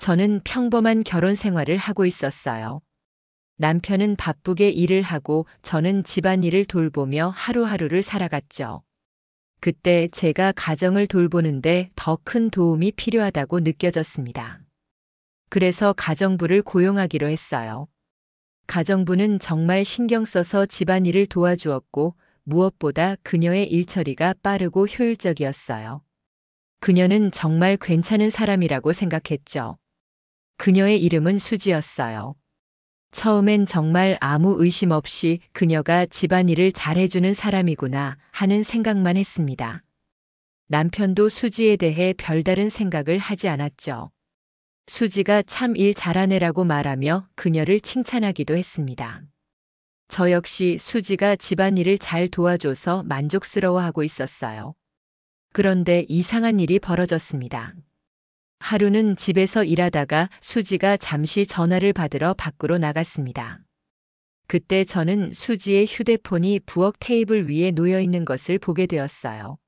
저는 평범한 결혼 생활을 하고 있었어요. 남편은 바쁘게 일을 하고 저는 집안일을 돌보며 하루하루를 살아갔죠. 그때 제가 가정을 돌보는데 더 큰 도움이 필요하다고 느껴졌습니다. 그래서 가정부를 고용하기로 했어요. 가정부는 정말 신경 써서 집안일을 도와주었고 무엇보다 그녀의 일처리가 빠르고 효율적이었어요. 그녀는 정말 괜찮은 사람이라고 생각했죠. 그녀의 이름은 수지였어요. 처음엔 정말 아무 의심 없이 그녀가 집안일을 잘해주는 사람이구나 하는 생각만 했습니다. 남편도 수지에 대해 별다른 생각을 하지 않았죠. 수지가 참 일 잘하네라고 말하며 그녀를 칭찬하기도 했습니다. 저 역시 수지가 집안일을 잘 도와줘서 만족스러워하고 있었어요. 그런데 이상한 일이 벌어졌습니다. 하루는 집에서 일하다가 수지가 잠시 전화를 받으러 밖으로 나갔습니다. 그때 저는 수지의 휴대폰이 부엌 테이블 위에 놓여 있는 것을 보게 되었어요.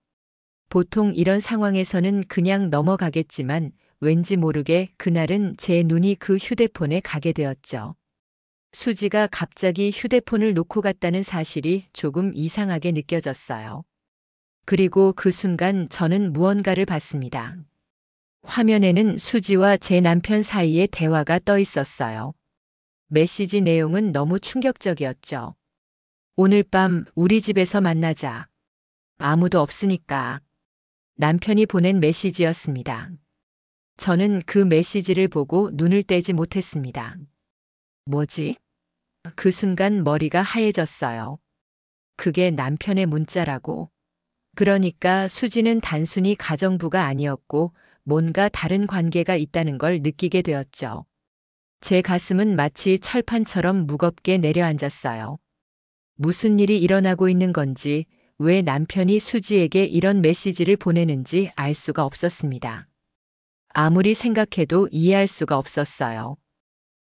보통 이런 상황에서는 그냥 넘어가겠지만 왠지 모르게 그날은 제 눈이 그 휴대폰에 가게 되었죠. 수지가 갑자기 휴대폰을 놓고 갔다는 사실이 조금 이상하게 느껴졌어요. 그리고 그 순간 저는 무언가를 봤습니다. 화면에는 수지와 제 남편 사이의 대화가 떠 있었어요. 메시지 내용은 너무 충격적이었죠. 오늘 밤 우리 집에서 만나자. 아무도 없으니까. 남편이 보낸 메시지였습니다. 저는 그 메시지를 보고 눈을 떼지 못했습니다. 뭐지? 그 순간 머리가 하얘졌어요. 그게 남편의 문자라고. 그러니까 수지는 단순히 가정부가 아니었고 뭔가 다른 관계가 있다는 걸 느끼게 되었죠. 제 가슴은 마치 철판처럼 무겁게 내려앉았어요. 무슨 일이 일어나고 있는 건지, 왜 남편이 수지에게 이런 메시지를 보내는지 알 수가 없었습니다. 아무리 생각해도 이해할 수가 없었어요.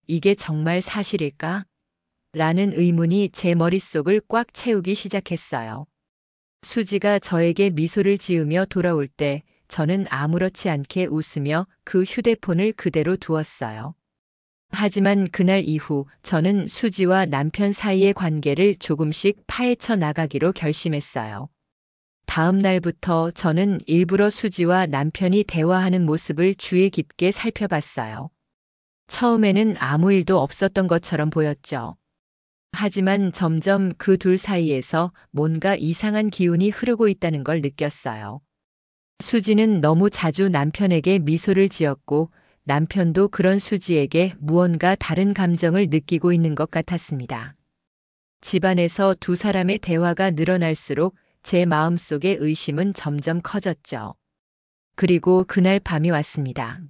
이게 정말 사실일까? 라는 의문이 제 머릿속을 꽉 채우기 시작했어요. 수지가 저에게 미소를 지으며 돌아올 때 저는 아무렇지 않게 웃으며 그 휴대폰을 그대로 두었어요. 하지만 그날 이후 저는 수지와 남편 사이의 관계를 조금씩 파헤쳐 나가기로 결심했어요. 다음 날부터 저는 일부러 수지와 남편이 대화하는 모습을 주의 깊게 살펴봤어요. 처음에는 아무 일도 없었던 것처럼 보였죠. 하지만 점점 그 둘 사이에서 뭔가 이상한 기운이 흐르고 있다는 걸 느꼈어요. 수지는 너무 자주 남편에게 미소를 지었고 남편도 그런 수지에게 무언가 다른 감정을 느끼고 있는 것 같았습니다. 집안에서 두 사람의 대화가 늘어날수록 제 마음속의 의심은 점점 커졌죠. 그리고 그날 밤이 왔습니다.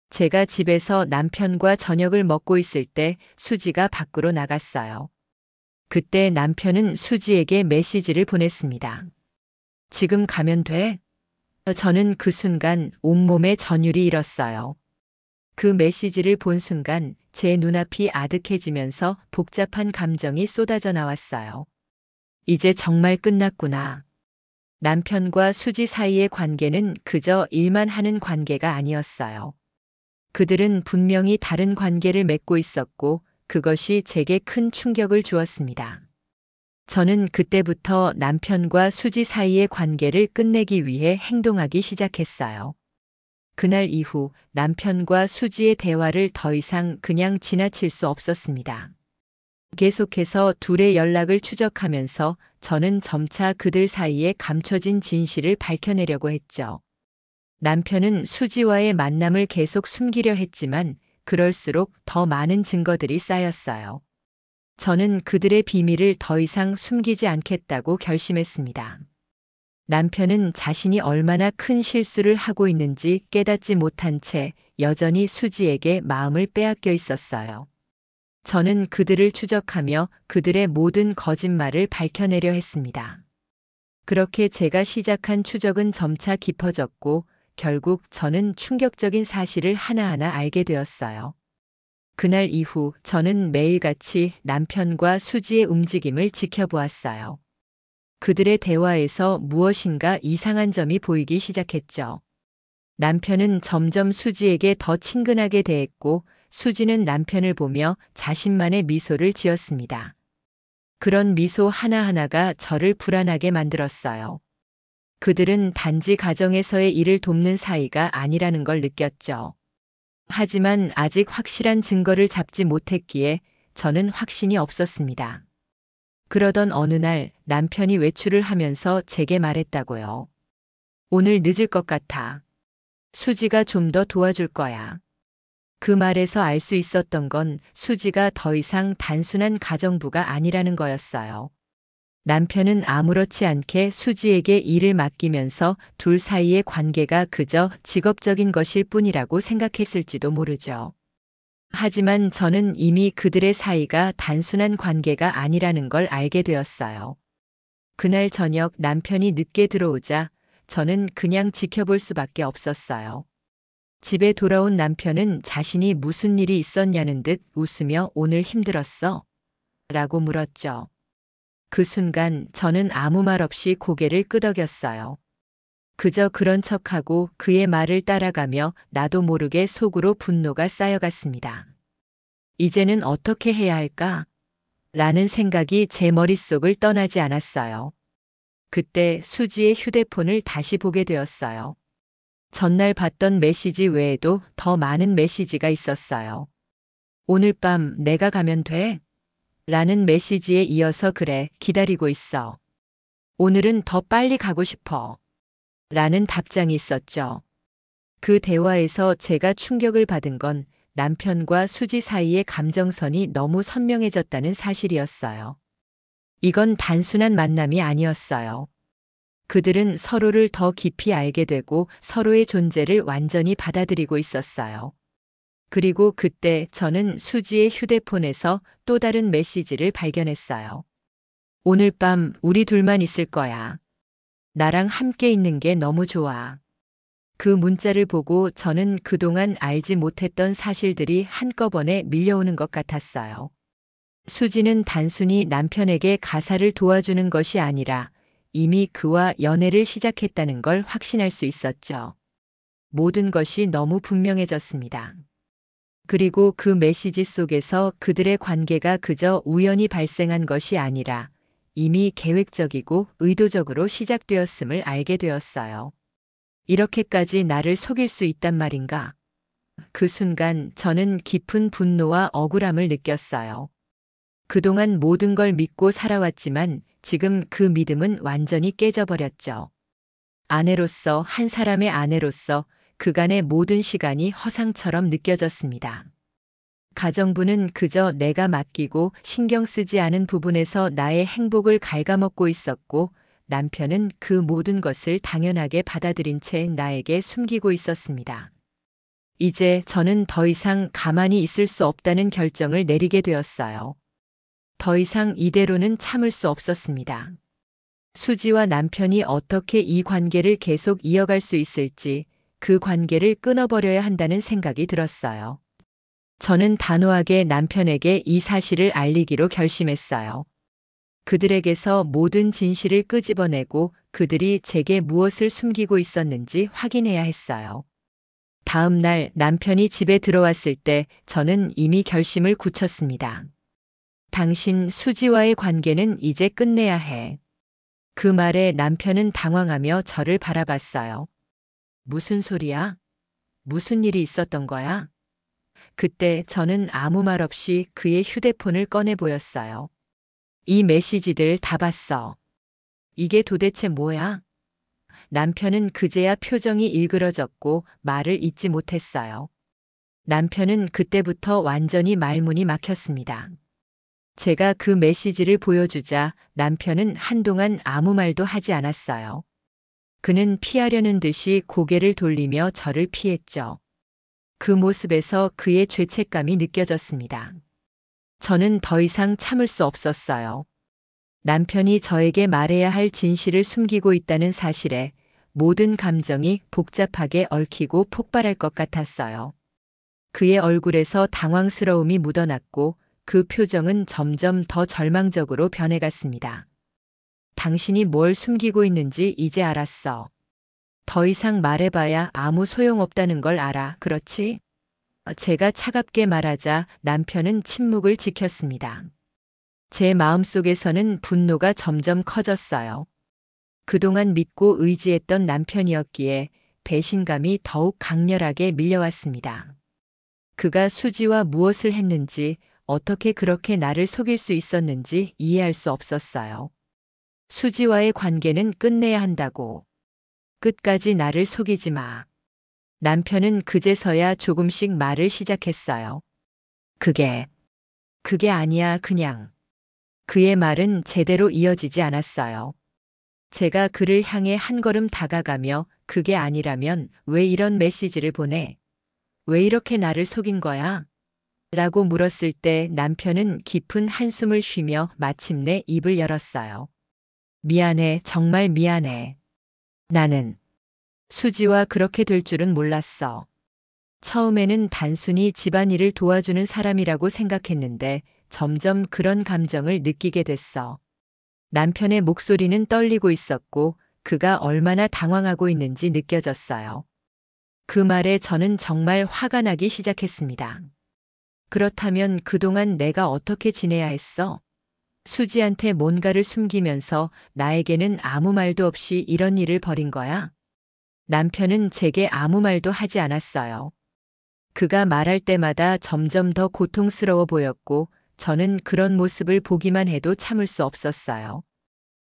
제가 집에서 남편과 저녁을 먹고 있을 때 수지가 밖으로 나갔어요. 그때 남편은 수지에게 메시지를 보냈습니다. 지금 가면 돼? 저는 그 순간 온몸에 전율이 일었어요. 그 메시지를 본 순간 제 눈앞이 아득해지면서 복잡한 감정이 쏟아져 나왔어요. 이제 정말 끝났구나. 남편과 수지 사이의 관계는 그저 일만 하는 관계가 아니었어요. 그들은 분명히 다른 관계를 맺고 있었고 그것이 제게 큰 충격을 주었습니다. 저는 그때부터 남편과 수지 사이의 관계를 끝내기 위해 행동하기 시작했어요. 그날 이후 남편과 수지의 대화를 더 이상 그냥 지나칠 수 없었습니다. 계속해서 둘의 연락을 추적하면서 저는 점차 그들 사이에 감춰진 진실을 밝혀내려고 했죠. 남편은 수지와의 만남을 계속 숨기려 했지만 그럴수록 더 많은 증거들이 쌓였어요. 저는 그들의 비밀을 더 이상 숨기지 않겠다고 결심했습니다. 남편은 자신이 얼마나 큰 실수를 하고 있는지 깨닫지 못한 채 여전히 수지에게 마음을 빼앗겨 있었어요. 저는 그들을 추적하며 그들의 모든 거짓말을 밝혀내려 했습니다. 그렇게 제가 시작한 추적은 점차 깊어졌고 결국 저는 충격적인 사실을 하나하나 알게 되었어요. 그날 이후 저는 매일같이 남편과 수지의 움직임을 지켜보았어요. 그들의 대화에서 무엇인가 이상한 점이 보이기 시작했죠. 남편은 점점 수지에게 더 친근하게 대했고 수지는 남편을 보며 자신만의 미소를 지었습니다. 그런 미소 하나하나가 저를 불안하게 만들었어요. 그들은 단지 가정에서의 일을 돕는 사이가 아니라는 걸 느꼈죠. 하지만 아직 확실한 증거를 잡지 못했기에 저는 확신이 없었습니다. 그러던 어느 날 남편이 외출을 하면서 제게 말했다고요. 오늘 늦을 것 같아. 수지가 좀 더 도와줄 거야. 그 말에서 알 수 있었던 건 수지가 더 이상 단순한 가정부가 아니라는 거였어요. 남편은 아무렇지 않게 수지에게 일을 맡기면서 둘 사이의 관계가 그저 직업적인 것일 뿐이라고 생각했을지도 모르죠. 하지만 저는 이미 그들의 사이가 단순한 관계가 아니라는 걸 알게 되었어요. 그날 저녁 남편이 늦게 들어오자 저는 그냥 지켜볼 수밖에 없었어요. 집에 돌아온 남편은 자신이 무슨 일이 있었냐는 듯 웃으며 오늘 힘들었어? 라고 물었죠. 그 순간 저는 아무 말 없이 고개를 끄덕였어요. 그저 그런 척하고 그의 말을 따라가며 나도 모르게 속으로 분노가 쌓여갔습니다. 이제는 어떻게 해야 할까? 라는 생각이 제 머릿속을 떠나지 않았어요. 그때 수지의 휴대폰을 다시 보게 되었어요. 전날 봤던 메시지 외에도 더 많은 메시지가 있었어요. 오늘 밤 내가 가면 돼? 라는 메시지에 이어서 그래, 기다리고 있어. 오늘은 더 빨리 가고 싶어. 라는 답장이 있었죠. 그 대화에서 제가 충격을 받은 건 남편과 수지 사이의 감정선이 너무 선명해졌다는 사실이었어요. 이건 단순한 만남이 아니었어요. 그들은 서로를 더 깊이 알게 되고 서로의 존재를 완전히 받아들이고 있었어요. 그리고 그때 저는 수지의 휴대폰에서 또 다른 메시지를 발견했어요. 오늘 밤 우리 둘만 있을 거야. 나랑 함께 있는 게 너무 좋아. 그 문자를 보고 저는 그동안 알지 못했던 사실들이 한꺼번에 밀려오는 것 같았어요. 수지는 단순히 남편에게 가사를 도와주는 것이 아니라 이미 그와 연애를 시작했다는 걸 확신할 수 있었죠. 모든 것이 너무 분명해졌습니다. 그리고 그 메시지 속에서 그들의 관계가 그저 우연히 발생한 것이 아니라 이미 계획적이고 의도적으로 시작되었음을 알게 되었어요. 이렇게까지 나를 속일 수 있단 말인가? 그 순간 저는 깊은 분노와 억울함을 느꼈어요. 그동안 모든 걸 믿고 살아왔지만 지금 그 믿음은 완전히 깨져버렸죠. 아내로서, 한 사람의 아내로서 그간의 모든 시간이 허상처럼 느껴졌습니다. 가정부는 그저 내가 맡기고 신경 쓰지 않은 부분에서 나의 행복을 갉아먹고 있었고 남편은 그 모든 것을 당연하게 받아들인 채 나에게 숨기고 있었습니다. 이제 저는 더 이상 가만히 있을 수 없다는 결정을 내리게 되었어요. 더 이상 이대로는 참을 수 없었습니다. 수지와 남편이 어떻게 이 관계를 계속 이어갈 수 있을지, 그 관계를 끊어버려야 한다는 생각이 들었어요. 저는 단호하게 남편에게 이 사실을 알리기로 결심했어요. 그들에게서 모든 진실을 끄집어내고 그들이 제게 무엇을 숨기고 있었는지 확인해야 했어요. 다음 날 남편이 집에 들어왔을 때 저는 이미 결심을 굳혔습니다. 당신 수지와의 관계는 이제 끝내야 해. 그 말에 남편은 당황하며 저를 바라봤어요. 무슨 소리야? 무슨 일이 있었던 거야? 그때 저는 아무 말 없이 그의 휴대폰을 꺼내 보였어요. 이 메시지들 다 봤어. 이게 도대체 뭐야? 남편은 그제야 표정이 일그러졌고 말을 잇지 못했어요. 남편은 그때부터 완전히 말문이 막혔습니다. 제가 그 메시지를 보여주자 남편은 한동안 아무 말도 하지 않았어요. 그는 피하려는 듯이 고개를 돌리며 저를 피했죠. 그 모습에서 그의 죄책감이 느껴졌습니다. 저는 더 이상 참을 수 없었어요. 남편이 저에게 말해야 할 진실을 숨기고 있다는 사실에 모든 감정이 복잡하게 얽히고 폭발할 것 같았어요. 그의 얼굴에서 당황스러움이 묻어났고 그 표정은 점점 더 절망적으로 변해갔습니다. 당신이 뭘 숨기고 있는지 이제 알았어. 더 이상 말해봐야 아무 소용없다는 걸 알아. 그렇지? 제가 차갑게 말하자 남편은 침묵을 지켰습니다. 제 마음속에서는 분노가 점점 커졌어요. 그동안 믿고 의지했던 남편이었기에 배신감이 더욱 강렬하게 밀려왔습니다. 그가 수지와 무엇을 했는지, 어떻게 그렇게 나를 속일 수 있었는지 이해할 수 없었어요. 수지와의 관계는 끝내야 한다고. 끝까지 나를 속이지 마. 남편은 그제서야 조금씩 말을 시작했어요. 그게 아니야, 그냥. 그의 말은 제대로 이어지지 않았어요. 제가 그를 향해 한 걸음 다가가며 그게 아니라면 왜 이런 메시지를 보내? 왜 이렇게 나를 속인 거야? 라고 물었을 때 남편은 깊은 한숨을 쉬며 마침내 입을 열었어요. 미안해, 정말 미안해. 나는 수지와 그렇게 될 줄은 몰랐어. 처음에는 단순히 집안일을 도와주는 사람이라고 생각했는데 점점 그런 감정을 느끼게 됐어. 남편의 목소리는 떨리고 있었고 그가 얼마나 당황하고 있는지 느껴졌어요. 그 말에 저는 정말 화가 나기 시작했습니다. 그렇다면 그동안 내가 어떻게 지내야 했어? 수지한테 뭔가를 숨기면서 나에게는 아무 말도 없이 이런 일을 벌인 거야? 남편은 제게 아무 말도 하지 않았어요. 그가 말할 때마다 점점 더 고통스러워 보였고 저는 그런 모습을 보기만 해도 참을 수 없었어요.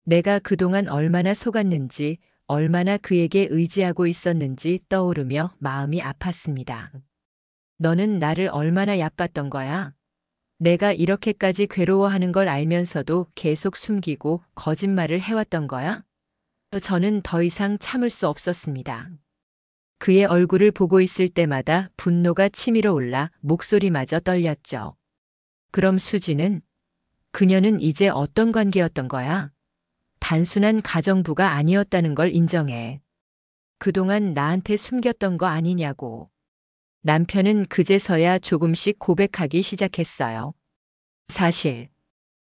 내가 그동안 얼마나 속았는지, 얼마나 그에게 의지하고 있었는지 떠오르며 마음이 아팠습니다. 너는 나를 얼마나 얕봤던 거야? 내가 이렇게까지 괴로워하는 걸 알면서도 계속 숨기고 거짓말을 해왔던 거야? 저는 더 이상 참을 수 없었습니다. 그의 얼굴을 보고 있을 때마다 분노가 치밀어 올라 목소리마저 떨렸죠. 그럼 수지는? 그녀는 이제 어떤 관계였던 거야? 단순한 가정부가 아니었다는 걸 인정해. 그동안 나한테 숨겼던 거 아니냐고. 남편은 그제서야 조금씩 고백하기 시작했어요. 사실,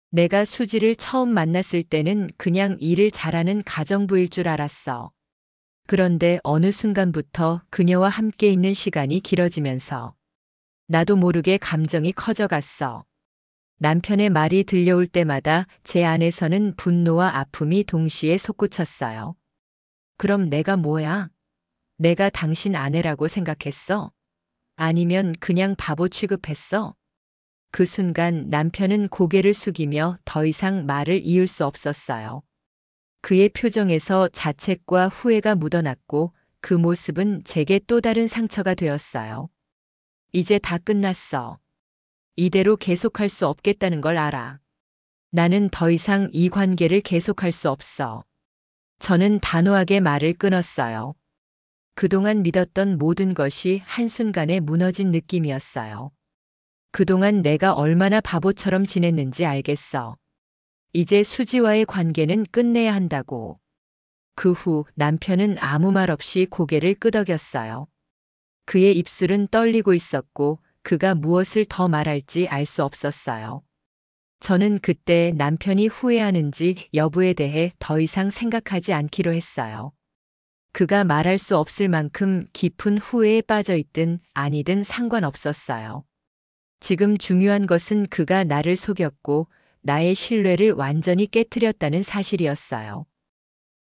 내가 수지를 처음 만났을 때는 그냥 일을 잘하는 가정부일 줄 알았어. 그런데 어느 순간부터 그녀와 함께 있는 시간이 길어지면서 나도 모르게 감정이 커져갔어. 남편의 말이 들려올 때마다 제 안에서는 분노와 아픔이 동시에 솟구쳤어요. 그럼 내가 뭐야? 내가 당신 아내라고 생각했어? 아니면 그냥 바보 취급했어? 그 순간 남편은 고개를 숙이며 더 이상 말을 이을 수 없었어요. 그의 표정에서 자책과 후회가 묻어났고 그 모습은 제게 또 다른 상처가 되었어요. 이제 다 끝났어. 이대로 계속할 수 없겠다는 걸 알아. 나는 더 이상 이 관계를 계속할 수 없어. 저는 단호하게 말을 끊었어요. 그동안 믿었던 모든 것이 한순간에 무너진 느낌이었어요. 그동안 내가 얼마나 바보처럼 지냈는지 알겠어. 이제 수지와의 관계는 끝내야 한다고. 그 후 남편은 아무 말 없이 고개를 끄덕였어요. 그의 입술은 떨리고 있었고 그가 무엇을 더 말할지 알 수 없었어요. 저는 그때 남편이 후회하는지 여부에 대해 더 이상 생각하지 않기로 했어요. 그가 말할 수 없을 만큼 깊은 후회에 빠져 있든 아니든 상관없었어요. 지금 중요한 것은 그가 나를 속였고 나의 신뢰를 완전히 깨뜨렸다는 사실이었어요.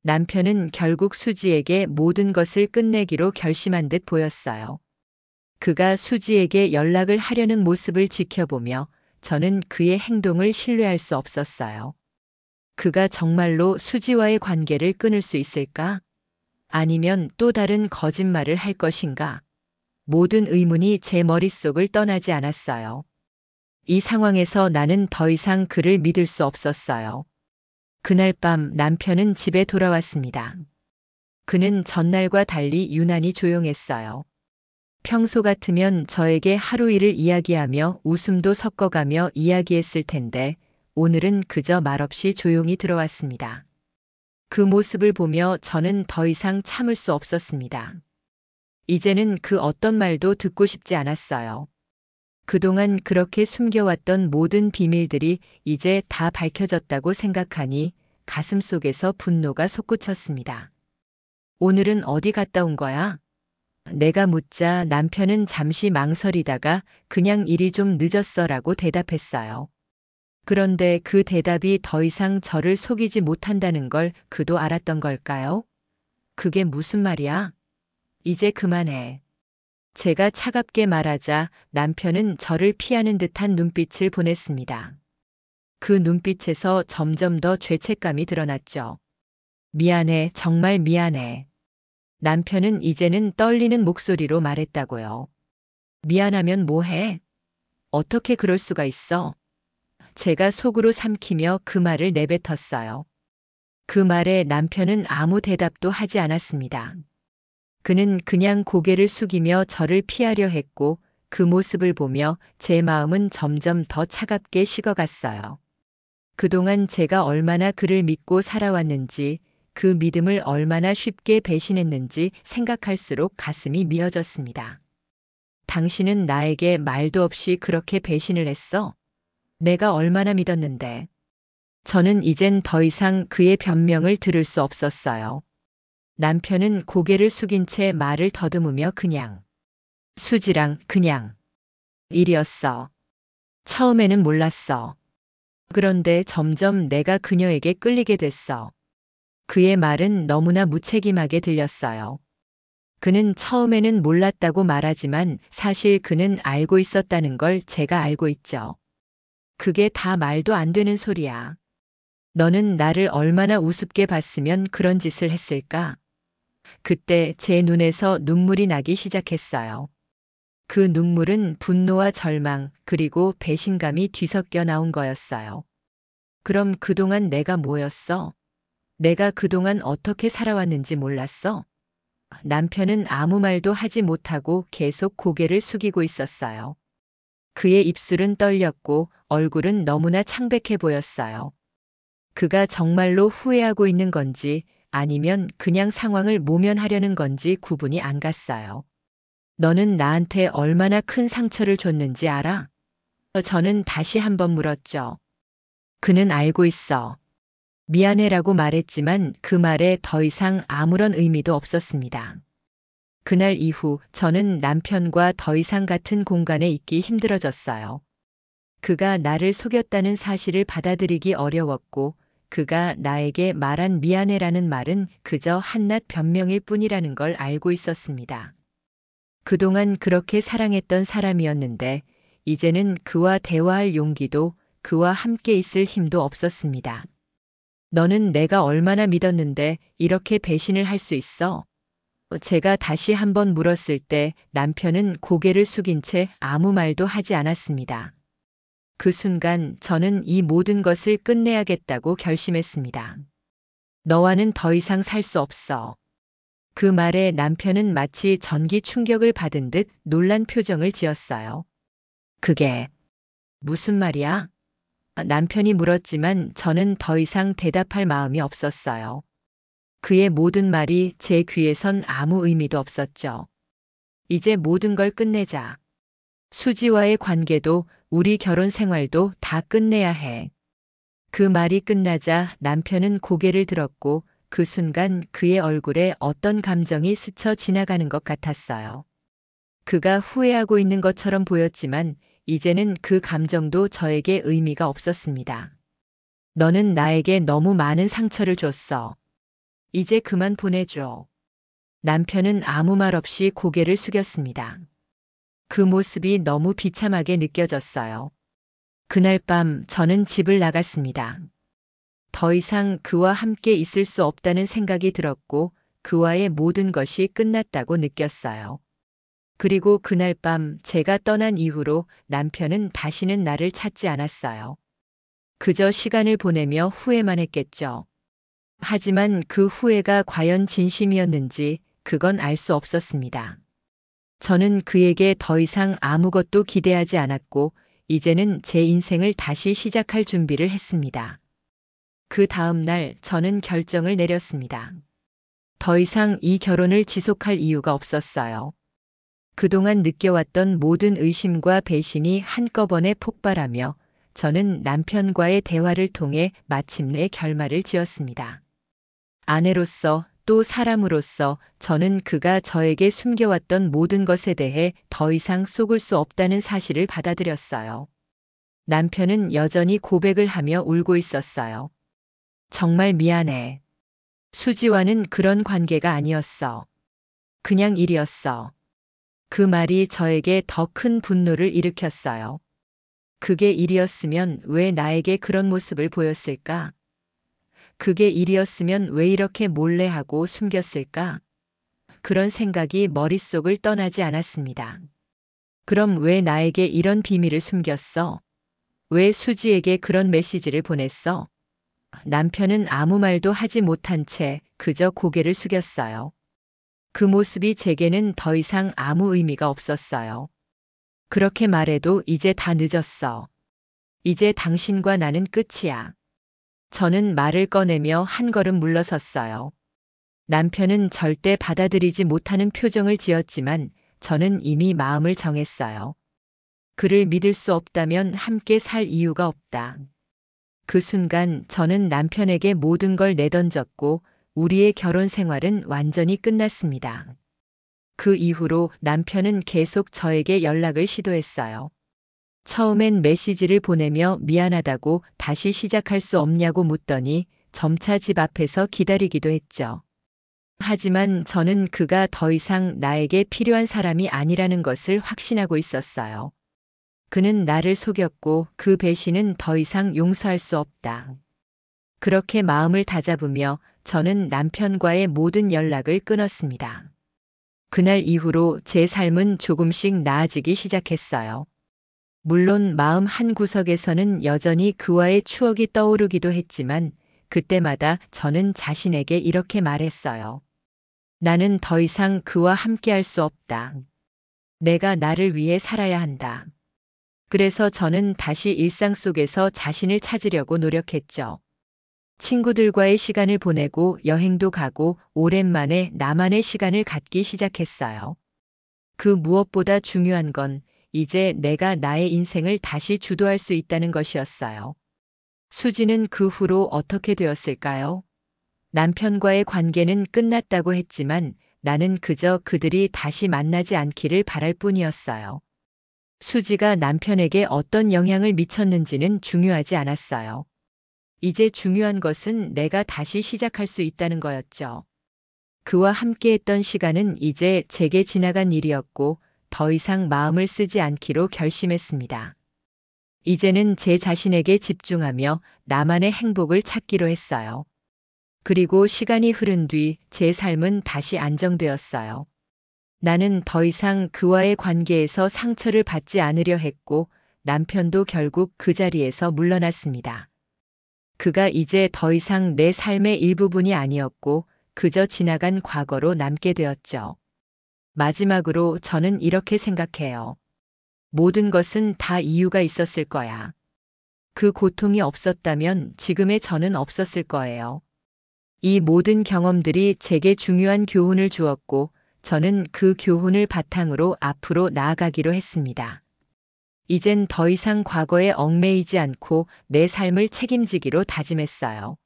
남편은 결국 수지에게 모든 것을 끝내기로 결심한 듯 보였어요. 그가 수지에게 연락을 하려는 모습을 지켜보며 저는 그의 행동을 신뢰할 수 없었어요. 그가 정말로 수지와의 관계를 끊을 수 있을까? 아니면 또 다른 거짓말을 할 것인가? 모든 의문이 제 머릿속을 떠나지 않았어요. 이 상황에서 나는 더 이상 그를 믿을 수 없었어요. 그날 밤 남편은 집에 돌아왔습니다. 그는 전날과 달리 유난히 조용했어요. 평소 같으면 저에게 하루 일을 이야기하며 웃음도 섞어가며 이야기했을 텐데 오늘은 그저 말없이 조용히 들어왔습니다. 그 모습을 보며 저는 더 이상 참을 수 없었습니다. 이제는 그 어떤 말도 듣고 싶지 않았어요. 그동안 그렇게 숨겨왔던 모든 비밀들이 이제 다 밝혀졌다고 생각하니 가슴속에서 분노가 솟구쳤습니다. 오늘은 어디 갔다 온 거야? 내가 묻자 남편은 잠시 망설이다가 그냥 일이 좀 늦었어라고 대답했어요. 그런데 그 대답이 더 이상 저를 속이지 못한다는 걸 그도 알았던 걸까요? 그게 무슨 말이야? 이제 그만해. 제가 차갑게 말하자 남편은 저를 피하는 듯한 눈빛을 보냈습니다. 그 눈빛에서 점점 더 죄책감이 드러났죠. 미안해, 정말 미안해. 남편은 이제는 떨리는 목소리로 말했다고요. 미안하면 뭐해? 어떻게 그럴 수가 있어? 제가 속으로 삼키며 그 말을 내뱉었어요. 그 말에 남편은 아무 대답도 하지 않았습니다. 그는 그냥 고개를 숙이며 저를 피하려 했고 그 모습을 보며 제 마음은 점점 더 차갑게 식어갔어요. 그동안 제가 얼마나 그를 믿고 살아왔는지, 그 믿음을 얼마나 쉽게 배신했는지 생각할수록 가슴이 미어졌습니다. 당신은 나에게 말도 없이 그렇게 배신을 했어? 내가 얼마나 믿었는데. 저는 이젠 더 이상 그의 변명을 들을 수 없었어요. 남편은 고개를 숙인 채 말을 더듬으며 그냥. 수지랑 그냥. 일이었어. 처음에는 몰랐어. 그런데 점점 내가 그녀에게 끌리게 됐어. 그의 말은 너무나 무책임하게 들렸어요. 그는 처음에는 몰랐다고 말하지만 사실 그는 알고 있었다는 걸 제가 알고 있죠. 그게 다 말도 안 되는 소리야. 너는 나를 얼마나 우습게 봤으면 그런 짓을 했을까? 그때 제 눈에서 눈물이 나기 시작했어요. 그 눈물은 분노와 절망 그리고 배신감이 뒤섞여 나온 거였어요. 그럼 그동안 내가 뭐였어? 내가 그동안 어떻게 살아왔는지 몰랐어? 남편은 아무 말도 하지 못하고 계속 고개를 숙이고 있었어요. 그의 입술은 떨렸고 얼굴은 너무나 창백해 보였어요. 그가 정말로 후회하고 있는 건지 아니면 그냥 상황을 모면하려는 건지 구분이 안 갔어요. 너는 나한테 얼마나 큰 상처를 줬는지 알아? 저는 다시 한번 물었죠. 그는 알고 있어. 미안해라고 말했지만 그 말에 더 이상 아무런 의미도 없었습니다. 그날 이후 저는 남편과 더 이상 같은 공간에 있기 힘들어졌어요. 그가 나를 속였다는 사실을 받아들이기 어려웠고 그가 나에게 말한 미안해라는 말은 그저 한낱 변명일 뿐이라는 걸 알고 있었습니다. 그동안 그렇게 사랑했던 사람이었는데 이제는 그와 대화할 용기도 그와 함께 있을 힘도 없었습니다. 너는 내가 얼마나 믿었는데 이렇게 배신을 할 수 있어? 제가 다시 한번 물었을 때 남편은 고개를 숙인 채 아무 말도 하지 않았습니다. 그 순간 저는 이 모든 것을 끝내야겠다고 결심했습니다. 너와는 더 이상 살 수 없어. 그 말에 남편은 마치 전기 충격을 받은 듯 놀란 표정을 지었어요. 그게 무슨 말이야? 남편이 물었지만 저는 더 이상 대답할 마음이 없었어요. 그의 모든 말이 제 귀에선 아무 의미도 없었죠. 이제 모든 걸 끝내자. 수지와의 관계도 우리 결혼 생활도 다 끝내야 해. 그 말이 끝나자 남편은 고개를 들었고 그 순간 그의 얼굴에 어떤 감정이 스쳐 지나가는 것 같았어요. 그가 후회하고 있는 것처럼 보였지만 이제는 그 감정도 저에게 의미가 없었습니다. 너는 나에게 너무 많은 상처를 줬어. 이제 그만 보내줘. 남편은 아무 말 없이 고개를 숙였습니다. 그 모습이 너무 비참하게 느껴졌어요. 그날 밤 저는 집을 나갔습니다. 더 이상 그와 함께 있을 수 없다는 생각이 들었고 그와의 모든 것이 끝났다고 느꼈어요. 그리고 그날 밤 제가 떠난 이후로 남편은 다시는 나를 찾지 않았어요. 그저 시간을 보내며 후회만 했겠죠. 하지만 그 후회가 과연 진심이었는지 그건 알 수 없었습니다. 저는 그에게 더 이상 아무것도 기대하지 않았고 이제는 제 인생을 다시 시작할 준비를 했습니다. 그 다음 날 저는 결정을 내렸습니다. 더 이상 이 결혼을 지속할 이유가 없었어요. 그동안 느껴왔던 모든 의심과 배신이 한꺼번에 폭발하며 저는 남편과의 대화를 통해 마침내 결말을 지었습니다. 아내로서 또 사람으로서 저는 그가 저에게 숨겨왔던 모든 것에 대해 더 이상 속을 수 없다는 사실을 받아들였어요. 남편은 여전히 고백을 하며 울고 있었어요. 정말 미안해. 수지와는 그런 관계가 아니었어. 그냥 일이었어. 그 말이 저에게 더 큰 분노를 일으켰어요. 그게 일이었으면 왜 나에게 그런 모습을 보였을까? 그게 일이었으면 왜 이렇게 몰래 하고 숨겼을까? 그런 생각이 머릿속을 떠나지 않았습니다. 그럼 왜 나에게 이런 비밀을 숨겼어? 왜 수지에게 그런 메시지를 보냈어? 남편은 아무 말도 하지 못한 채 그저 고개를 숙였어요. 그 모습이 제게는 더 이상 아무 의미가 없었어요. 그렇게 말해도 이제 다 늦었어. 이제 당신과 나는 끝이야. 저는 말을 꺼내며 한 걸음 물러섰어요. 남편은 절대 받아들이지 못하는 표정을 지었지만 저는 이미 마음을 정했어요. 그를 믿을 수 없다면 함께 살 이유가 없다. 그 순간 저는 남편에게 모든 걸 내던졌고 우리의 결혼 생활은 완전히 끝났습니다. 그 이후로 남편은 계속 저에게 연락을 시도했어요. 처음엔 메시지를 보내며 미안하다고 다시 시작할 수 없냐고 묻더니 점차 집 앞에서 기다리기도 했죠. 하지만 저는 그가 더 이상 나에게 필요한 사람이 아니라는 것을 확신하고 있었어요. 그는 나를 속였고 그 배신은 더 이상 용서할 수 없다. 그렇게 마음을 다잡으며 저는 남편과의 모든 연락을 끊었습니다. 그날 이후로 제 삶은 조금씩 나아지기 시작했어요. 물론 마음 한구석에서는 여전히 그와의 추억이 떠오르기도 했지만 그때마다 저는 자신에게 이렇게 말했어요. 나는 더 이상 그와 함께할 수 없다. 내가 나를 위해 살아야 한다. 그래서 저는 다시 일상 속에서 자신을 찾으려고 노력했죠. 친구들과의 시간을 보내고 여행도 가고 오랜만에 나만의 시간을 갖기 시작했어요. 그 무엇보다 중요한 건 이제 내가 나의 인생을 다시 주도할 수 있다는 것이었어요. 수지는 그 후로 어떻게 되었을까요? 남편과의 관계는 끝났다고 했지만 나는 그저 그들이 다시 만나지 않기를 바랄 뿐이었어요. 수지가 남편에게 어떤 영향을 미쳤는지는 중요하지 않았어요. 이제 중요한 것은 내가 다시 시작할 수 있다는 거였죠. 그와 함께했던 시간은 이제 제게 지나간 일이었고 더 이상 마음을 쓰지 않기로 결심했습니다. 이제는 제 자신에게 집중하며 나만의 행복을 찾기로 했어요. 그리고 시간이 흐른 뒤 제 삶은 다시 안정되었어요. 나는 더 이상 그와의 관계에서 상처를 받지 않으려 했고 남편도 결국 그 자리에서 물러났습니다. 그가 이제 더 이상 내 삶의 일부분이 아니었고 그저 지나간 과거로 남게 되었죠. 마지막으로 저는 이렇게 생각해요. 모든 것은 다 이유가 있었을 거야. 그 고통이 없었다면 지금의 저는 없었을 거예요. 이 모든 경험들이 제게 중요한 교훈을 주었고 저는 그 교훈을 바탕으로 앞으로 나아가기로 했습니다. 이젠 더 이상 과거에 얽매이지 않고 내 삶을 책임지기로 다짐했어요.